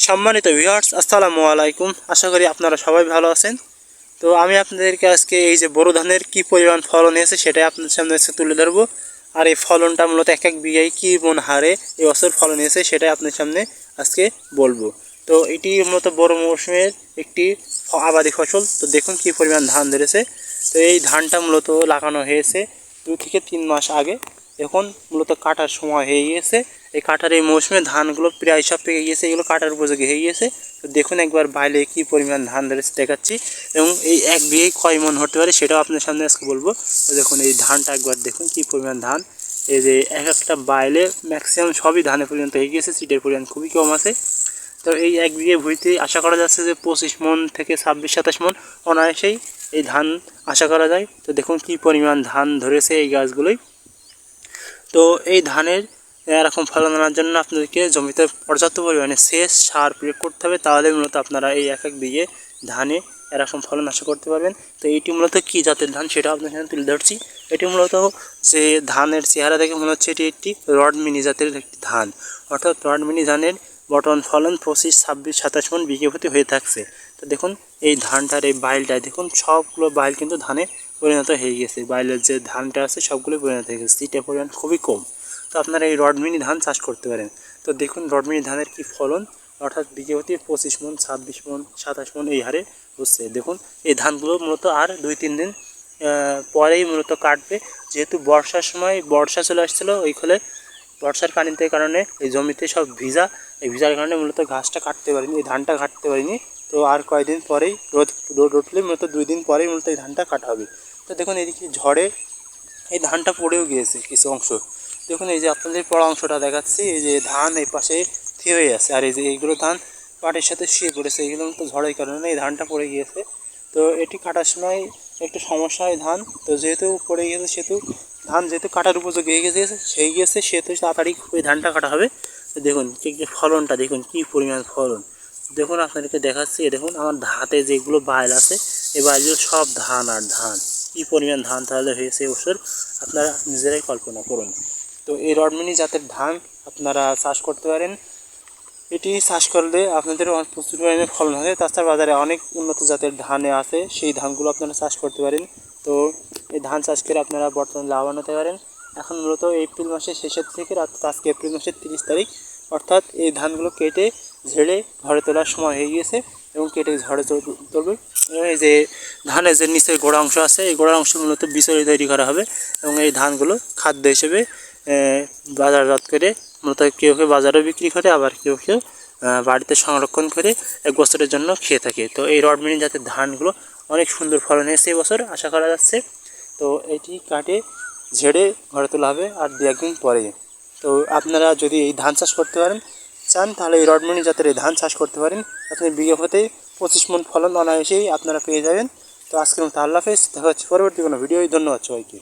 সম্মানিত ভিউয়ার্স, আসসালামু আলাইকুম। আশা করি আপনারা সবাই ভালো আছেন। তো আমি আপনাদেরকে আজকে এই যে বোরো ধানের কী পরিমাণ ফলন হয়েছে সেটাই আপনাদের সামনে আজকে তুলে ধরবো। আর এই ফলনটা মূলত এক এক বিঘায় কী মন হারে এই বছর ফলন হয়েছে সেটাই আপনাদের সামনে আজকে বলবো। তো এটি মূলত বড় মৌসুমের একটি আবাদি ফসল। তো দেখুন কী পরিমাণ ধান ধরেছে। তো এই ধানটা মূলত লাগানো হয়েছে 2 থেকে 3 মাস আগে। এখন মূলত কাটার সময় হয়ে গিয়েছে। এই কাটার এই মৌসুমে ধানগুলো প্রায় সব পেকে গিয়েছে, এগুলো কাটার উপযোগী হয়ে গিয়েছে। তো দেখুন একবার বাইরে কী পরিমাণ ধান ধরেছে দেখাচ্ছি, এবং এই এক বিঘায় কয় মন হতে পারে সেটাও আপনার সামনে আজকে বলবো। তো দেখুন এই ধানটা একবার দেখুন কী পরিমাণ ধান। এই যে এক একটা বাইলে ম্যাক্সিমাম সবই ধানে পরিণত হয়ে গিয়েছে, সিটের পরিমাণ খুবই কম আছে। তো এই এক বিঘে ভুঁইতে আশা করা যাচ্ছে যে 25 মন থেকে 26-27 মন অনায়াসেই এই ধান আশা করা যায়। তো দেখুন কী পরিমাণ ধান ধরেছে এই গাছগুলোই। তো এই ধানের এরকম ফলন আনার জন্য আপনাদেরকে জমিতে পর্যাপ্ত পরিমাণে সেচ সার প্রয়োগ করতে হবে, তাহলে মূলত আপনারা এই এক এক বিঘে ধানে এরকম ফলন আশা করতে পারবেন। তো এইটি মূলত কী জাতের ধান সেটা আপনার সামনে তুলে ধরছি। এটি মূলত যে ধানের চেহারা দেখে মনে হচ্ছে এটি একটি রড মিনি জাতের একটি ধান, অর্থাৎ রড মিনি ধানের বর্তমান ফলন 25, 26, 27 মন বিঘে প্রতি হয়ে থাকছে। তো দেখুন এই ধানটার এই বাইলটায় দেখুন সবগুলো বাইল কিন্তু ধানে পরিণত হয়ে গেছে। বাইলের যে ধানটা আছে সবগুলোই পরিণত হয়ে গেছে, সিটের পরিমাণ খুবই কম। তো আপনারা এই রডমিনি ধান চাষ করতে পারেন। তো দেখুন রডমিনি ধানের কি ফলন, অর্থাৎ বিঘে প্রতি 25 মন, 26 মন, 27 মন এই হারে হচ্ছে। দেখুন এই ধানগুলো মূলত আর 2-3 দিন পরেই মূলত কাটবে, যেহেতু বর্ষার সময় বর্ষা চলে আসছিলো, ওই ফলে বর্ষার পানিতে কারণে এই জমিতে সব ভিজা, এই ভিজার কারণে মূলত ঘাসটা কাটতে পারিনি, এই ধানটা কাটতে পারিনি। তো আর কয়েকদিন পরেই রোদ উঠলে মূলত 2 দিন পরেই মূলত এই ধানটা কাটা হবে। তো দেখুন এদিকে ঝড়ে এই ধানটা পড়েও গিয়েছে কিছু অংশ। দেখুন এই যে আপনাদের পড়া অংশটা দেখাচ্ছি, এই যে ধান এই পাশে থেয়ে আছে, আর এই যে এইগুলো ধান পাটের সাথে শুয়ে পড়েছে, এইগুলো তো ঝড়ের কারণে এই ধানটা পড়ে গিয়েছে। তো এটি কাটার সময় একটু সমস্যা হয় ধান, তো যেহেতু পড়ে গিয়েছে সেহেতু ধান যেহেতু কাটার উপযোগী হয়ে গিয়েছে সেহেতু তাড়াতাড়ি ওই ধানটা কাটা হবে। তো দেখুন ফলনটা দেখুন কী পরিমাণ ফলন। দেখুন আপনাদেরকে দেখাচ্ছি, দেখুন আমার হাতে যেগুলো বাইল আছে এই বাইলগুলো সব ধান আর ধান। কী পরিমাণ ধান তাহলে হয়েছে এবছর আপনারা নিজেরাই কল্পনা করুন। তো এই রডমিনি জাতের ধান আপনারা চাষ করতে পারেন। এটি চাষ করলে আপনাদের প্রচুর পরিমাণে ফলন হবে। তাছাড়া বাজারে অনেক উন্নত জাতের ধানে আছে, সেই ধানগুলো আপনারা চাষ করতে পারেন। তো এই ধান চাষ করে আপনারা বর্তমানে লাভবান হতে পারেন। এখন মূলত এপ্রিল মাসের শেষের থেকে আজকে এপ্রিল মাসের 30 তারিখ, অর্থাৎ এই ধানগুলো কেটে ঝেড়ে ঘরে তোলার সময় হয়ে গিয়েছে, এবং কেটে ঝড়ে তুলবে। এবং এই যে ধানের যে নিচের গোড়া অংশ আছে এই গোড়া অংশ মূলত বিচুলি তৈরি করা হবে, এবং এই ধানগুলো খাদ্য হিসেবে বাজারজাত করে মূলত কেউ কেউ বাজারেও বিক্রি করে, আবার কেউ কেউ বাড়িতে সংরক্ষণ করে 1 বছরের জন্য খেয়ে থাকে। তো এই রডমিনি জাতের ধানগুলো অনেক সুন্দর ফলন হয়েছে এবছর আশা করা যাচ্ছে। তো এটি কাটে ঝেড়ে ঘরে তোলা হবে আর 2-1 দিন পরে। তো আপনারা যদি এই ধান চাষ করতে চান তাহলে এই রডমিনি জাতের এই ধান চাষ করতে পারেন। আপনি বিঘে প্রতি 25 মন ফলন অনায়াসেই আপনারা পেয়ে যাবেন। তো আজকের মতো আল্লাহ হাফেজ, দেখা হচ্ছে পরবর্তী কোনো ভিডিও। ধন্যবাদ সবাইকে।